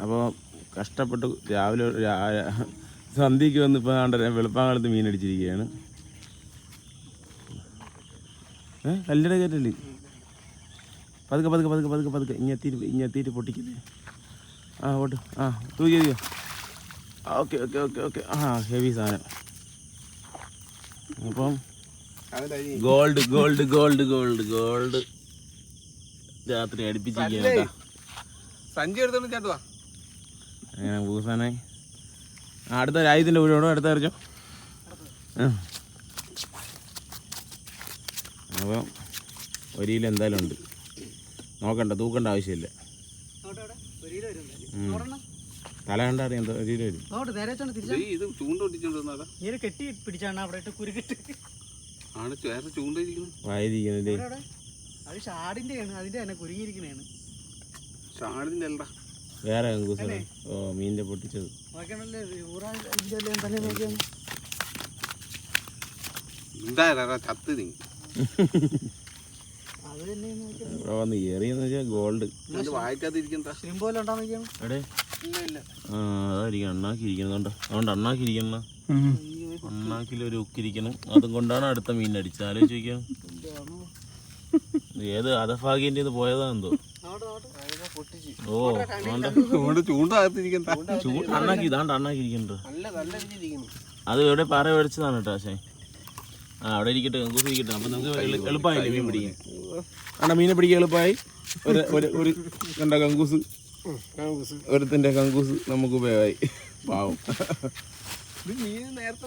അപ്പോൾ കഷ്ടപ്പെട്ട് രാവിലെ സന്ധ്യയ്ക്ക് വന്ന് ഇപ്പോൾ വെളുപ്പാങ്കാലത്ത് മീനടിച്ചിരിക്കുകയാണ്. കല്ലിടെ കയറ്റല്ലേ, പതുക്കെ പതുക്കെ പതുക്കെ പതുക്കെ പതുക്കെ ഇഞ്ഞെത്തിയിട്ട് പൊട്ടിക്കില്ലേ. ഓട്ട് തൂക്കിയോ. Okay okay okay okay. Heavy സാധനം. അപ്പം gold gold gold gold gold രാത്രി അടുപ്പിച്ചിരിക്കുകയാണ്. സഞ്ചി എടുത്തോണ്ട് ചേട്ടുവാ അങ്ങനെ പൂസാനായി. അടുത്ത രാജ്യത്തിൻ്റെ വീടോടോ അടുത്ത അറിഞ്ഞോ. അപ്പം ഒരു കിലോ എന്തായാലും ഉണ്ട്. നോക്കണ്ട, തൂക്കേണ്ട ആവശ്യമില്ല. തല കണ്ട അറിയാം എന്തോ ഒരു കിലോ വരും. ഇത് ചൂണ്ടോട്ടിച്ചോണ്ടാ കെട്ടി പിടിച്ചാണ് അവിടെ ഇട്ട് കുരുക്കിട്ട് വായിരിക്കുന്നല്ലേ. അത് ഷാഡിന്റെയാണ്, അതിന്റെ തന്നെ കുരുങ്ങിയിരിക്കണേണ്. ഷാഡിന്റെ അല്ല, വേറെ കങ്കൂസാണ്. മീനിന്റെ പൊട്ടിച്ചത്. ചത്ത് നീ ഇവിടെ വന്ന് ഏറിയെന്ന് വെച്ചാൽ ഗോൾഡ്. അതായിരിക്കും അണ്ണാക്കിയിരിക്കുന്നത്. അതുകൊണ്ട് അണ്ണാക്കിയിരിക്കുന്ന അണ്ണാക്കിലൊരു ഉക്കിരിക്കണം. അതും കൊണ്ടാണ് അടുത്ത മീൻ അടിച്ചത്. ആലോചിക്കാം, ഏത് അധഭാഗ്യൻ്റെ പോയതാണെന്തോ. അണ്ണാക്കി ഇതാണ്ട് അണ്ണാക്കിയിരിക്കണ്ടോ. അത് എവിടെ പാറ മേടിച്ചതാണ് കേട്ടോ. പക്ഷേ അവിടെ ഇരിക്കട്ടെ, കങ്കൂസ് ഇരിക്കട്ടെ. അപ്പം നമുക്ക് എളുപ്പമായില്ലേ മീൻ പിടിക്കാൻ. മീനെ പിടിക്കാൻ എളുപ്പമായി. ഒരു കണ്ട കങ്കൂസ്, ഒരുത്തിൻ്റെ കങ്കൂസ് നമുക്ക് ഉപയോഗമായി. പാവം. നേരത്തെ